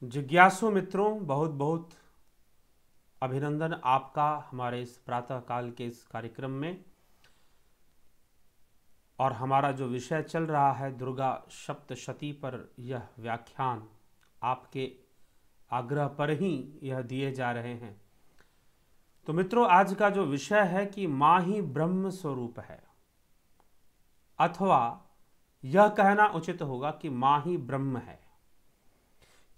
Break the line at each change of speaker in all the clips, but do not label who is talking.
जिज्ञासु मित्रों, बहुत बहुत अभिनंदन आपका हमारे इस प्रातः काल के इस कार्यक्रम में। और हमारा जो विषय चल रहा है दुर्गा सप्तशती पर, यह व्याख्यान आपके आग्रह पर ही यह दिए जा रहे हैं। तो मित्रों, आज का जो विषय है कि मां ही ब्रह्म स्वरूप है, अथवा यह कहना उचित होगा कि मां ही ब्रह्म है।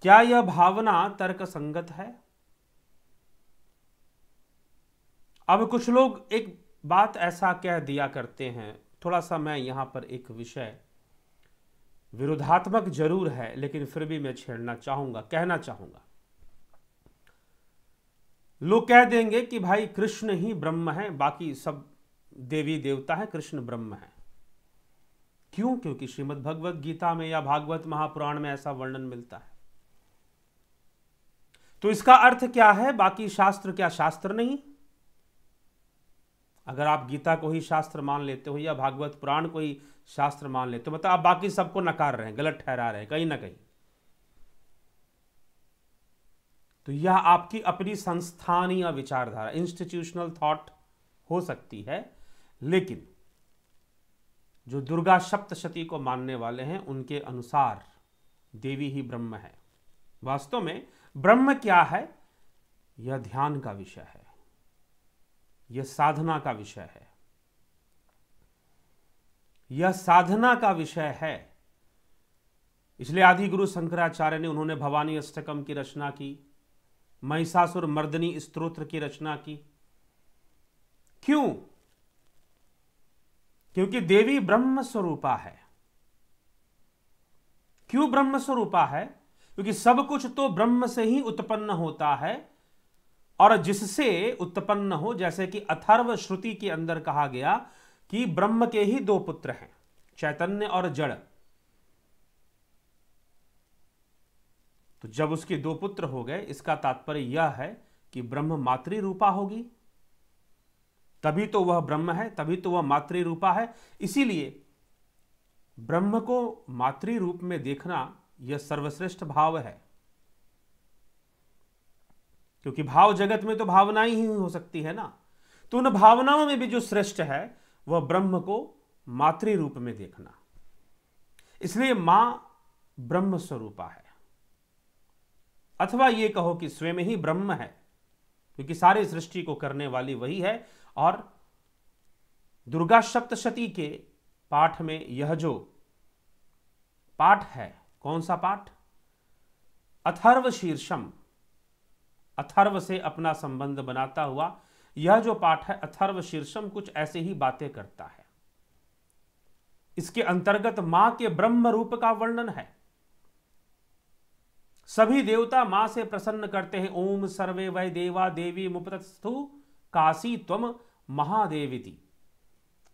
क्या यह भावना तर्क संगत है? अब कुछ लोग एक बात ऐसा कह दिया करते हैं, थोड़ा सा मैं यहां पर एक विषय विरोधात्मक जरूर है, लेकिन फिर भी मैं छेड़ना चाहूंगा, कहना चाहूंगा। लोग कह देंगे कि भाई कृष्ण ही ब्रह्म है, बाकी सब देवी देवता है, कृष्ण ब्रह्म है। क्यों? क्योंकि श्रीमद् भगवत गीता में या भागवत महापुराण में ऐसा वर्णन मिलता है। तो इसका अर्थ क्या है? बाकी शास्त्र क्या शास्त्र नहीं? अगर आप गीता को ही शास्त्र मान लेते हो या भागवत पुराण को ही शास्त्र मान लेते हो, मतलब आप बाकी सबको नकार रहे हैं, गलत ठहरा रहे हैं कहीं ना कहीं। तो यह आपकी अपनी संस्थानीय विचारधारा, इंस्टीट्यूशनल थॉट हो सकती है, लेकिन जो दुर्गा सप्तशती को मानने वाले हैं उनके अनुसार देवी ही ब्रह्म है। वास्तव में ब्रह्म क्या है? यह ध्यान का विषय है, यह साधना का विषय है, यह साधना का विषय है। इसलिए आदि गुरु शंकराचार्य ने उन्होंने भवानी अष्टकम की रचना की, महिषासुर मर्दनी स्तोत्र की रचना की। क्यों? क्योंकि देवी ब्रह्म स्वरूपा है। क्यों ब्रह्म स्वरूपा है? क्योंकि सब कुछ तो ब्रह्म से ही उत्पन्न होता है, और जिससे उत्पन्न हो, जैसे कि अथर्व श्रुति के अंदर कहा गया कि ब्रह्म के ही दो पुत्र हैं, चैतन्य और जड़। तो जब उसके दो पुत्र हो गए, इसका तात्पर्य यह है कि ब्रह्म मातृ रूपा होगी, तभी तो वह ब्रह्म है, तभी तो वह मातृ रूपा है। इसीलिए ब्रह्म को मातृ रूप में देखना यह सर्वश्रेष्ठ भाव है, क्योंकि भाव जगत में तो भावनाएं ही हो सकती है ना। तो उन भावनाओं में भी जो श्रेष्ठ है वह ब्रह्म को मातृ रूप में देखना। इसलिए मां ब्रह्म स्वरूपा है, अथवा ये कहो कि स्वयं ही ब्रह्म है, क्योंकि सारी सृष्टि को करने वाली वही है। और दुर्गा सप्तशती के पाठ में यह जो पाठ है, कौन सा पाठ? अथर्व शीर्षम, अथर्व से अपना संबंध बनाता हुआ यह जो पाठ है अथर्व शीर्षम, कुछ ऐसे ही बातें करता है। इसके अंतर्गत मां के ब्रह्म रूप का वर्णन है। सभी देवता मां से प्रसन्न करते हैं। ओम सर्वे वै देवा देवी मुपतस्थु काशी त्वम महादेविति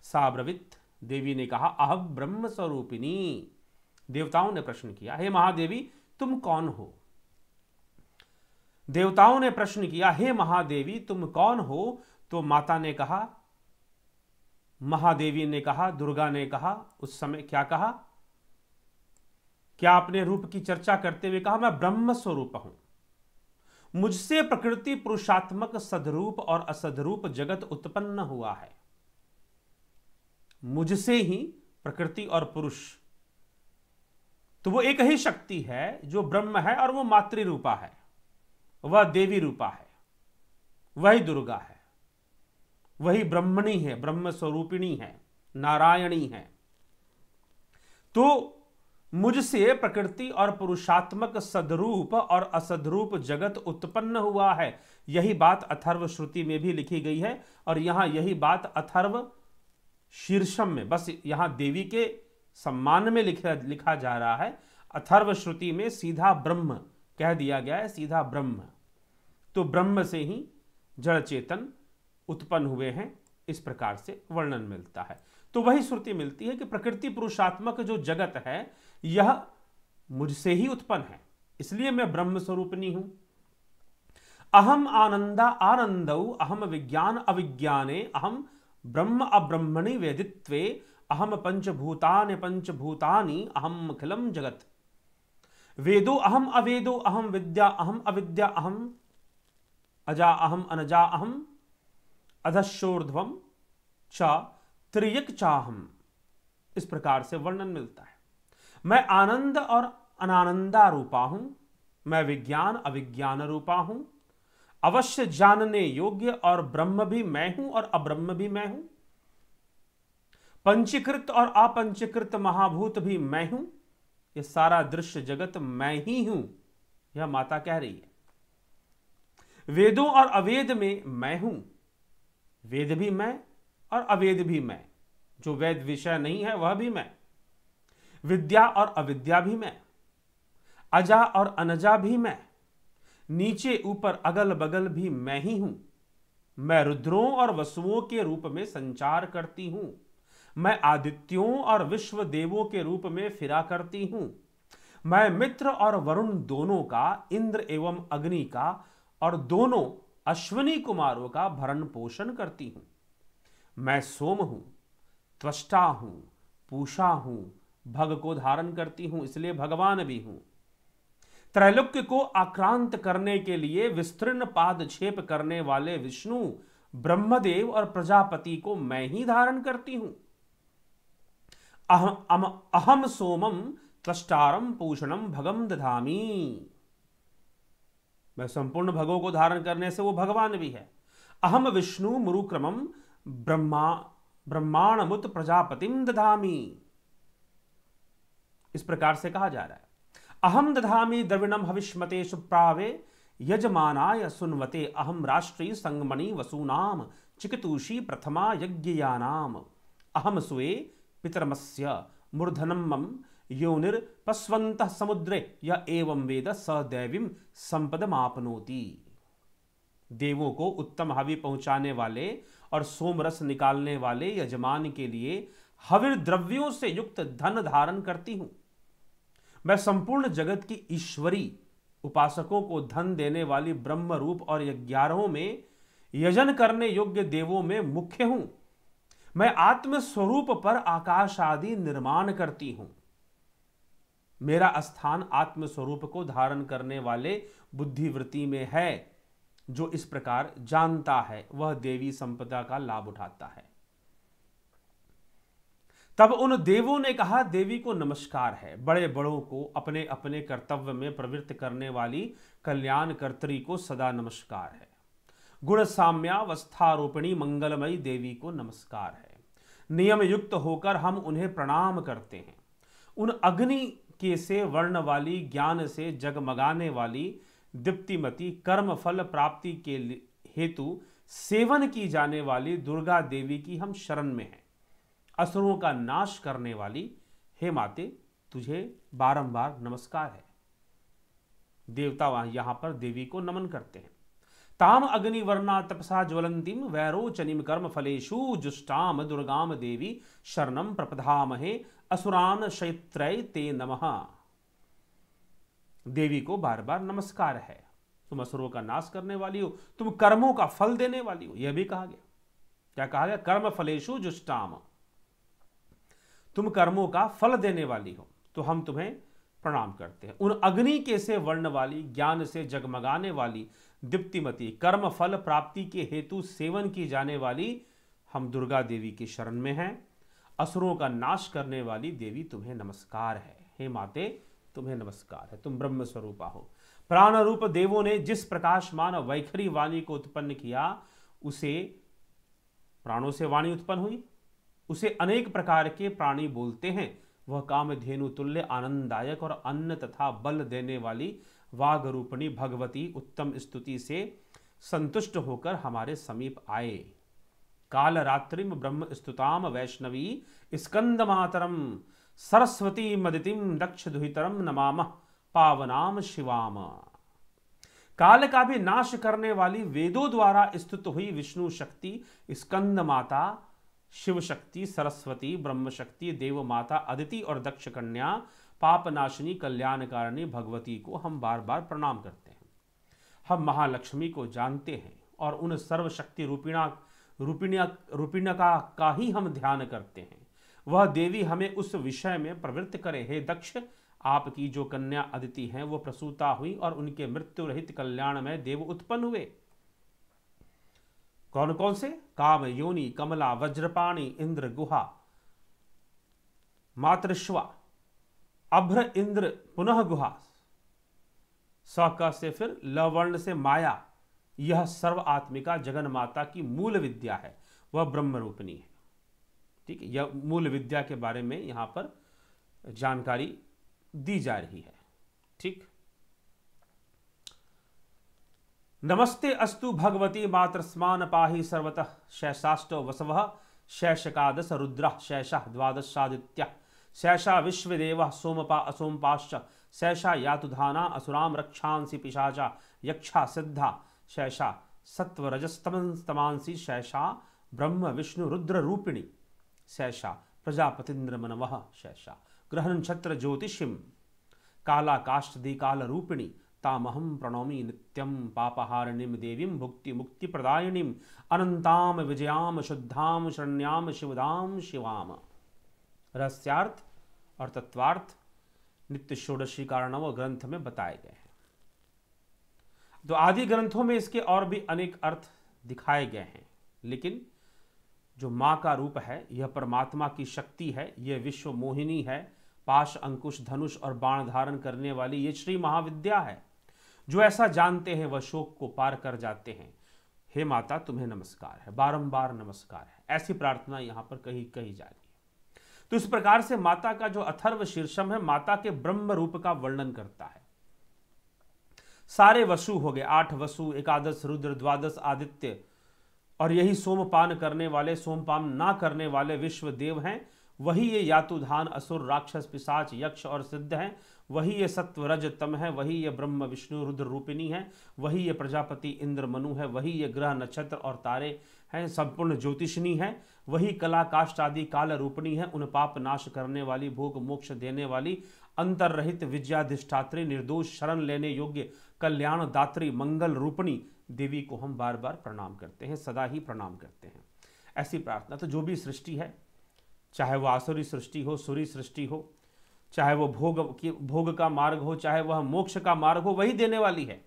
सा ब्रवीत। देवी ने कहा अहम ब्रह्म स्वरूपिणी। देवताओं ने प्रश्न किया, हे महादेवी तुम कौन हो? देवताओं ने प्रश्न किया, हे महादेवी तुम कौन हो? तो माता ने कहा, महादेवी ने कहा, दुर्गा ने कहा, उस समय क्या कहा? क्या अपने रूप की चर्चा करते हुए कहा, मैं ब्रह्म स्वरूप हूं, मुझसे प्रकृति पुरुषात्मक सदरूप और असदरूप जगत उत्पन्न हुआ है। मुझसे ही प्रकृति और पुरुष, तो वो एक ही शक्ति है जो ब्रह्म है, और वो मातृ रूपा है, वह देवी रूपा है, वही दुर्गा है, वही ब्रह्मणी है, ब्रह्म स्वरूपिणी है, नारायणी है। तो मुझसे प्रकृति और पुरुषात्मक सदरूप और असदरूप जगत उत्पन्न हुआ है। यही बात अथर्व श्रुति में भी लिखी गई है, और यहां यही बात अथर्व शीर्षम में, बस यहां देवी के सम्मान में लिखा जा रहा है। अथर्व श्रुति में सीधा ब्रह्म कह दिया गया है, सीधा ब्रह्म। तो ब्रह्म से ही जड़ चेतन उत्पन्न हुए हैं, इस प्रकार से वर्णन मिलता है। तो वही श्रुति मिलती है कि प्रकृति पुरुषात्मक जो जगत है यह मुझसे ही उत्पन्न है, इसलिए मैं ब्रह्म स्वरूपिणी हूं। अहम आनंदा आनंदौ अहम विज्ञान अविज्ञाने अहम ब्रह्म अब्रह्मणि वेदित्वे अहम पंचभूतानि पंचभूतानि अहम अखिलम जगत। वेदो अहम अवेदो अहम विद्या अहम अविद्या अहम अजा अहम अनजा अहम अधशोर्ध्वम च त्रियक चाहम। इस प्रकार से वर्णन मिलता है। मैं आनंद और अनानंदा रूपा हूं, मैं विज्ञान अविज्ञान रूपा हूं, अवश्य जानने योग्य और ब्रह्म भी मैं हूं और अब्रह्म भी मैं हूं, पंचीकृत और अपंचीकृत महाभूत भी मैं हूं, यह सारा दृश्य जगत मैं ही हूं, यह माता कह रही है। वेदों और अवेद में मैं हूं, वेद भी मैं और अवेद भी मैं, जो वेद विषय नहीं है वह भी मैं, विद्या और अविद्या भी मैं, अजा और अनजा भी मैं, नीचे ऊपर अगल बगल भी मैं ही हूं, मैं रुद्रों और वसुओं के रूप में संचार करती हूं, मैं आदित्यों और विश्व देवों के रूप में फिरा करती हूं, मैं मित्र और वरुण दोनों का, इंद्र एवं अग्नि का और दोनों अश्विनी कुमारों का भरण पोषण करती हूं, मैं सोम हूं, त्वष्टा हूं, पूषा हूं, भग को धारण करती हूं, इसलिए भगवान भी हूं, त्रैलोक्य को आक्रांत करने के लिए विस्तृण पादछेप करने वाले विष्णु, ब्रह्मदेव और प्रजापति को मैं ही धारण करती हूं, अहम सोमम त्वष्टारम पूषणम भगम दधामी। मैं संपूर्ण भगों को धारण करने से वो भगवान भी है। अहम विष्णु मुरुक्रमम ब्रह्माणमुत प्रजापतिम दधामी। इस प्रकार से कहा जा रहा है, अहम दधामी द्रविणम हविष्मते सुप्रावे यजमानाय सुन्वते, अहम राष्ट्री संगमणि वसूनाम चिकितुषी प्रथमा यज्ञयानाम, अहम सुए पितरमस्य मूर्धनम मम योनिर पस्वन्तः समुद्रे य एवं वेद स दैवीं संपदमाप्नोति। देवों को उत्तम हवि पहुंचाने वाले और सोमरस निकालने वाले यजमान के लिए हविर द्रव्यों से युक्त धन धारण करती हूं। मैं संपूर्ण जगत की ईश्वरी, उपासकों को धन देने वाली ब्रह्म रूप और 11 में यजन करने योग्य देवों में मुख्य हूं। मैं आत्म स्वरूप पर आकाश आदि निर्माण करती हूं। मेरा स्थान आत्म स्वरूप को धारण करने वाले बुद्धिवृत्ति में है। जो इस प्रकार जानता है वह देवी संपदा का लाभ उठाता है। तब उन देवों ने कहा, देवी को नमस्कार है। बड़े बड़ों को अपने अपने कर्तव्य में प्रवृत्त करने वाली कल्याणकर्त्री को सदा नमस्कार है। गुण साम्यावस्थारूपिणी मंगलमयी देवी को नमस्कार है। नियम युक्त होकर हम उन्हें प्रणाम करते हैं। उन अग्नि के से वर्ण वाली, ज्ञान से जगमगाने वाली, दीप्तिमती, कर्म फल प्राप्ति के हेतु सेवन की जाने वाली दुर्गा देवी की हम शरण में हैं। असुरों का नाश करने वाली हे माते, तुझे बारंबार नमस्कार है। देवता यहां पर देवी को नमन करते हैं। ताम अग्निवर्णा तपसा ज्वलंतीम वैरोचनीम कर्म फलेषु जुष्टाम दुर्गाम देवी शरणम प्रपधामहे असुरान शैत्रय ते नमः। देवी को बार बार नमस्कार है। तुम असुरों का नाश करने वाली हो, तुम कर्मों का फल देने वाली हो। यह भी कहा गया। क्या कहा गया? कर्म फलेषु जुष्टाम, तुम कर्मों का फल देने वाली हो, तो हम तुम्हें प्रणाम करते हैं। उन अग्नि के से वर्ण वाली, ज्ञान से जगमगाने वाली, दीप्तिमती, कर्म फल प्राप्ति के हेतु सेवन की जाने वाली हम दुर्गा देवी की शरण में हैं। असुरों का नाश करने वाली देवी तुम्हें नमस्कार है। हे माते, तुम्हें नमस्कार है। तुम ब्रह्म स्वरूपा हो। प्राण रूप देवों ने जिस प्रकाशमान वैखरी वाणी को उत्पन्न किया, उसे प्राणों से वाणी उत्पन्न हुई, उसे अनेक प्रकार के प्राणी बोलते हैं। वह कामधेनु तुल्य आनंददायक और अन्न तथा बल देने वाली वाग रूपणी भगवती उत्तम स्तुति से संतुष्ट होकर हमारे समीप आए। काल रात्रिम ब्रह्म स्तुताम वैष्णवी स्कंद मातरम सरस्वती मदितिम दक्ष दुहितरम नमामः पावनाम शिवाम। काल का भी नाश करने वाली, वेदों द्वारा स्तुत हुई विष्णु शक्ति, स्कंद माता, शिव शक्ति, सरस्वती, ब्रह्म शक्ति, देव माता, अदिति और दक्ष कन्या, पापनाशिनी, कल्याणकारिणी भगवती को हम बार बार प्रणाम करते हैं। हम महालक्ष्मी को जानते हैं और उन सर्वशक्ति रूपिणिका का ही हम ध्यान करते हैं। वह देवी हमें उस विषय में प्रवृत्त करे। हे दक्ष, आपकी जो कन्या अदिति हैं वो प्रसूता हुई और उनके मृत्यु रहित कल्याण में देव उत्पन्न हुए। कौन कौन से? काम योनि, कमला, वज्रपाणी, इंद्र, गुहा, मातृश्वा, अभ्र, इंद्र, पुनः गुहा, स से फिर लवर्ण से माया। यह सर्व आत्मिका जगन माता की मूल विद्या है, वह ब्रह्म रूपिणी है। ठीक है, यह मूल विद्या के बारे में यहां पर जानकारी दी जा रही है। ठीक, नमस्ते अस्तु भगवती मातृस्मान पाहि सर्वतः शैशाष्टो वसवः शैशकादश रुद्रः शैशः द्वादशादित्यः शैषा विश्वदेवः सोमपा असोमपाश्च शैषा यातुधाना असुराम रक्षांसि पिशाचा यक्षा सिद्धा शैषा सत्वरजस्तमंस्तमांसि शैषा ब्रह्म विष्णु रुद्र रूपिणी शैषा प्रजापतिन्द्र मनवः शैषा ग्रहण छत्र ज्योतिषिम काला काष्ठदी काल रूपिणी तामहम प्रणौमि नित्यम पापहारिणीम देवीम भुक्ति मुक्ति प्रदायिनीम अनंताम विजयाम शुद्धाम शरण्याम शिवदाम शिवाम। रहस्यार्थ और तत्वार्थ नित्य षोडशी कारणव ग्रंथ में बताए गए हैं। तो आदि ग्रंथों में इसके और भी अनेक अर्थ दिखाए गए हैं, लेकिन जो मां का रूप है यह परमात्मा की शक्ति है, यह विश्व मोहिनी है, पाश अंकुश धनुष और बाण धारण करने वाली ये श्री महाविद्या है। जो ऐसा जानते हैं वह शोक को पार कर जाते हैं। हे माता तुम्हें नमस्कार है, बारंबार नमस्कार है, ऐसी प्रार्थना यहां पर कही जा रही है। तो इस प्रकार से माता का जो अथर्व शीर्षम है माता के ब्रह्म रूप का वर्णन करता है। सारे वसु हो गए, 8 वसु, एकादश रुद्र, द्वादश आदित्य, और यही सोमपान करने वाले, सोमपान ना करने वाले विश्व देव हैं। वही ये यातुधान असुर राक्षस पिशाच यक्ष और सिद्ध हैं। वही ये सत्व रज तम है। वही ये ब्रह्म विष्णु रुद्र रूपिणी है। वही ये प्रजापति इंद्र मनु है। वही ये ग्रह नक्षत्र और तारे हैं, संपूर्ण ज्योतिषिनी है। वही कला काष्ठ आदि काल रूपिणी है, उन पाप नाश करने वाली, भोग मोक्ष देने वाली, अंतर रहित विद्याधिष्ठात्री, निर्दोष, शरण लेने योग्य, कल्याण दात्री, मंगल रूपिणी देवी को हम बार बार प्रणाम करते हैं, सदा ही प्रणाम करते हैं। ऐसी प्रार्थना तो जो भी सृष्टि है, चाहे वह आसुरी सृष्टि हो, सुरी सृष्टि हो, चाहे वह भोग का मार्ग हो, चाहे वह मोक्ष का मार्ग हो, वही देने वाली है।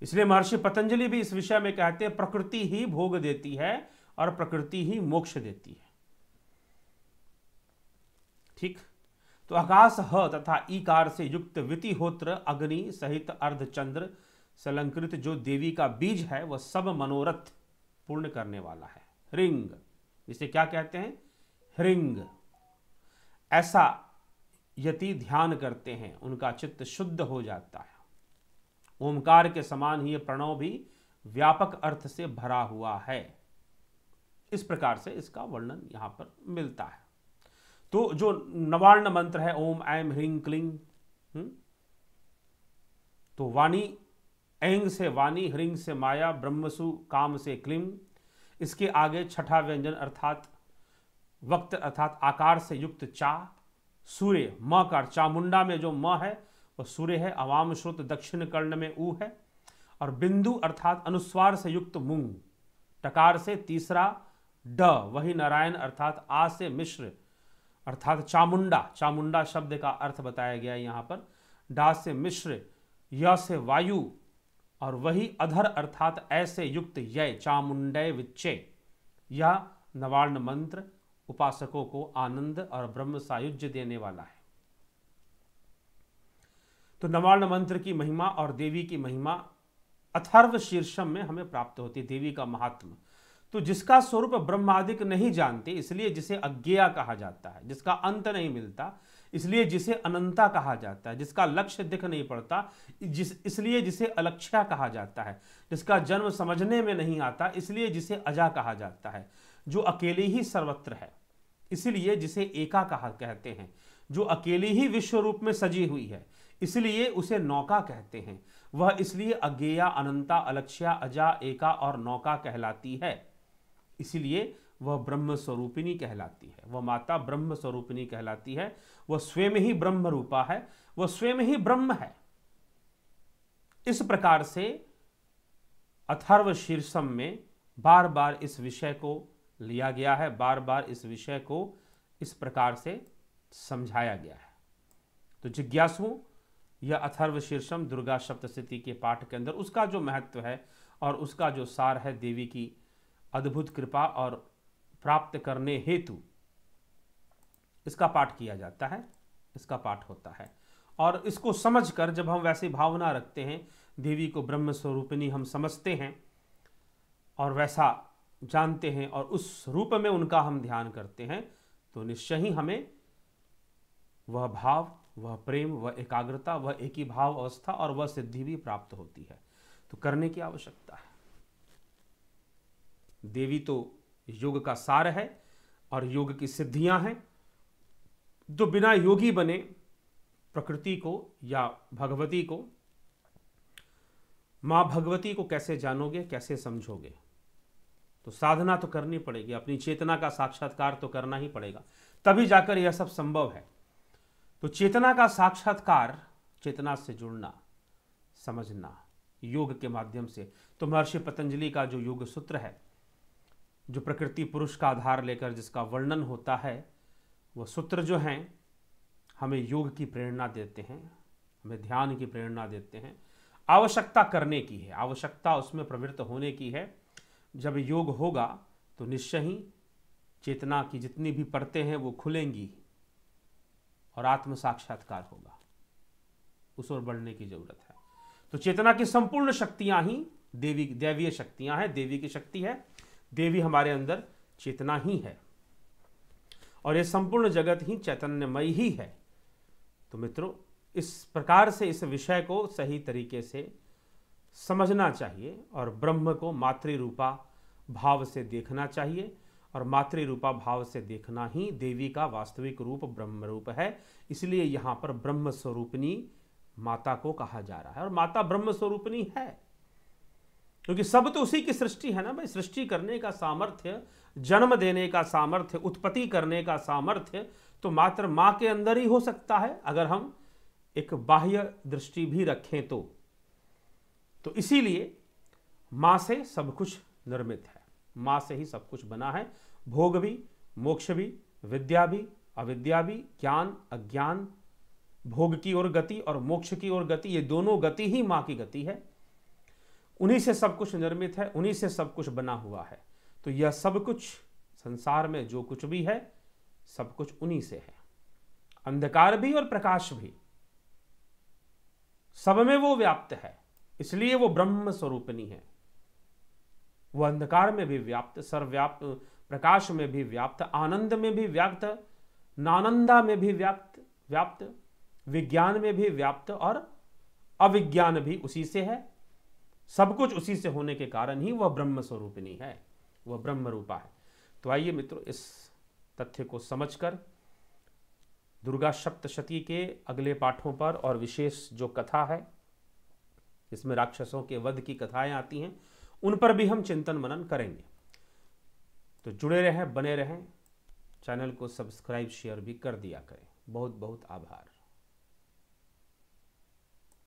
इसलिए महर्षि पतंजलि भी इस विषय में कहते हैं प्रकृति ही भोग देती है और प्रकृति ही मोक्ष देती है। ठीक, तो आकाश ह तथा ईकार से युक्त वितिहोत्र अग्नि सहित अर्धचंद्र संलंकृत जो देवी का बीज है वह सब मनोरथ पूर्ण करने वाला है। ह्रींग, इसे क्या कहते हैं? ह्रींग। ऐसा यति ध्यान करते हैं उनका चित्त शुद्ध हो जाता है। ओमकार के समान ही यह प्रणव भी व्यापक अर्थ से भरा हुआ है। इस प्रकार से इसका वर्णन यहां पर मिलता है। तो जो नवार्ण मंत्र है ओम ऐम ह्रीं क्लीं, तो वाणी, ऐंग से वाणी, ह्रीं से माया, ब्रह्मसु काम से क्लीं। इसके आगे छठा व्यंजन अर्थात वक्त अर्थात आकार से युक्त चा, सूर्य, म का चामुंडा में जो म है वह सूर्य है, अवाम श्रुत दक्षिण कर्ण में ऊ है, और बिंदु अर्थात अनुस्वार से युक्त मूंग, टकार से तीसरा ड, वही नारायण अर्थात आ से मिश्र अर्थात चामुंडा, चामुंडा शब्द का अर्थ बताया गया है यहाँ पर, डा से मिश्र, य से वायु, और वही अधर अर्थात ऐसे युक्त यय, चामुंडय विच्चे। यह नवार्ण मंत्र उपासकों को आनंद और ब्रह्म सायुज्य देने वाला है। तो नवार्ण मंत्र की महिमा और देवी की महिमा अथर्व शीर्षम में हमें प्राप्त होती है। देवी का महात्म, तो जिसका स्वरूप ब्रह्मादिक नहीं जानते इसलिए जिसे अज्ञेया कहा जाता है, जिसका अंत नहीं मिलता इसलिए जिसे अनंता कहा जाता है, जिसका लक्ष्य दिख नहीं पड़ता इसलिए जिसे अलक्ष्या कहा जाता है, जिसका जन्म समझने में नहीं आता इसलिए जिसे अजा कहा जाता है, जो अकेली ही सर्वत्र है इसलिए जिसे एका कहा कहते हैं, जो अकेली ही विश्व रूप में सजी हुई है इसलिए उसे नौका कहते हैं। वह इसलिए अज्ञेया, अनंता, अलक्ष्या, अजा, एका और नौका कहलाती है, इसलिए वह ब्रह्म स्वरूपिणी कहलाती है। वह माता ब्रह्म स्वरूपिणी कहलाती है। वह स्वयं ही ब्रह्म रूपा है, वह स्वयं ही ब्रह्म है। इस प्रकार से अथर्व शीर्षम में बार बार इस विषय को लिया गया है, बार बार इस विषय को इस प्रकार से समझाया गया है। तो जिज्ञासुओं या अथर्व शीर्षम दुर्गा सप्तशती के पाठ के अंदर उसका जो महत्व है और उसका जो सार है, देवी की अद्भुत कृपा और प्राप्त करने हेतु इसका पाठ किया जाता है, इसका पाठ होता है। और इसको समझकर जब हम वैसी भावना रखते हैं, देवी को ब्रह्म स्वरूपिणी हम समझते हैं और वैसा जानते हैं और उस रूप में उनका हम ध्यान करते हैं, तो निश्चय ही हमें वह भाव, वह प्रेम, वह एकाग्रता, वह एक ही भाव अवस्था और वह सिद्धि भी प्राप्त होती है। तो करने की आवश्यकता है। देवी तो योग का सार है और योग की सिद्धियां हैं। जो बिना योगी बने प्रकृति को या भगवती को, मां भगवती को कैसे जानोगे, कैसे समझोगे? तो साधना तो करनी पड़ेगी, अपनी चेतना का साक्षात्कार तो करना ही पड़ेगा, तभी जाकर यह सब संभव है। तो चेतना का साक्षात्कार, चेतना से जुड़ना, समझना योग के माध्यम से। तो महर्षि पतंजलि का जो योग सूत्र है, जो प्रकृति पुरुष का आधार लेकर जिसका वर्णन होता है, वह सूत्र जो हैं हमें योग की प्रेरणा देते हैं, हमें ध्यान की प्रेरणा देते हैं। आवश्यकता करने की है, आवश्यकता उसमें प्रवृत्त होने की है। जब योग होगा तो निश्चय ही चेतना की जितनी भी परतें हैं वो खुलेंगी और आत्म साक्षात्कार होगा। उस ओर बढ़ने की जरूरत है। तो चेतना की संपूर्ण शक्तियां ही दैवीय शक्तियां हैं, देवी की शक्ति है। देवी हमारे अंदर चेतना ही है और ये संपूर्ण जगत ही चैतन्यमय ही है। तो मित्रों, इस प्रकार से इस विषय को सही तरीके से समझना चाहिए और ब्रह्म को मातृरूपा भाव से देखना चाहिए और मातृरूपा भाव से देखना ही देवी का वास्तविक रूप ब्रह्म रूप है। इसलिए यहाँ पर ब्रह्म स्वरूपिणी माता को कहा जा रहा है और माता ब्रह्म स्वरूपिणी है, क्योंकि सब तो उसी की सृष्टि है ना भाई। सृष्टि करने का सामर्थ्य, जन्म देने का सामर्थ्य, उत्पत्ति करने का सामर्थ्य तो मात्र मां के अंदर ही हो सकता है, अगर हम एक बाह्य दृष्टि भी रखें तो इसीलिए मां से सब कुछ निर्मित है, मां से ही सब कुछ बना है। भोग भी, मोक्ष भी, विद्या भी, अविद्या भी, ज्ञान अज्ञान, भोग की ओर गति और मोक्ष की ओर गति, ये दोनों गति ही मां की गति है। उन्हीं से सब कुछ निर्मित है, उन्हीं से सब कुछ बना हुआ है। तो यह सब कुछ संसार में जो कुछ भी है सब कुछ उन्हीं से है। अंधकार भी और प्रकाश भी, सब में वो व्याप्त है, इसलिए वो ब्रह्म स्वरूपिणी है। वो अंधकार में भी व्याप्त, सर्वव्याप्त, प्रकाश में भी व्याप्त, आनंद में भी व्याप्त, नानंदा में भी व्याप्त, विज्ञान में भी व्याप्त और अविज्ञान भी उसी से है। सब कुछ उसी से होने के कारण ही वह ब्रह्म स्वरूपिणी है, वह ब्रह्म रूपा है। तो आइए मित्रों, इस तथ्य को समझकर दुर्गा सप्तशती के अगले पाठों पर और विशेष जो कथा है, इसमें राक्षसों के वध की कथाएं आती हैं, उन पर भी हम चिंतन मनन करेंगे। तो जुड़े रहें, बने रहें, चैनल को सब्सक्राइब शेयर भी कर दिया करें। बहुत बहुत आभार।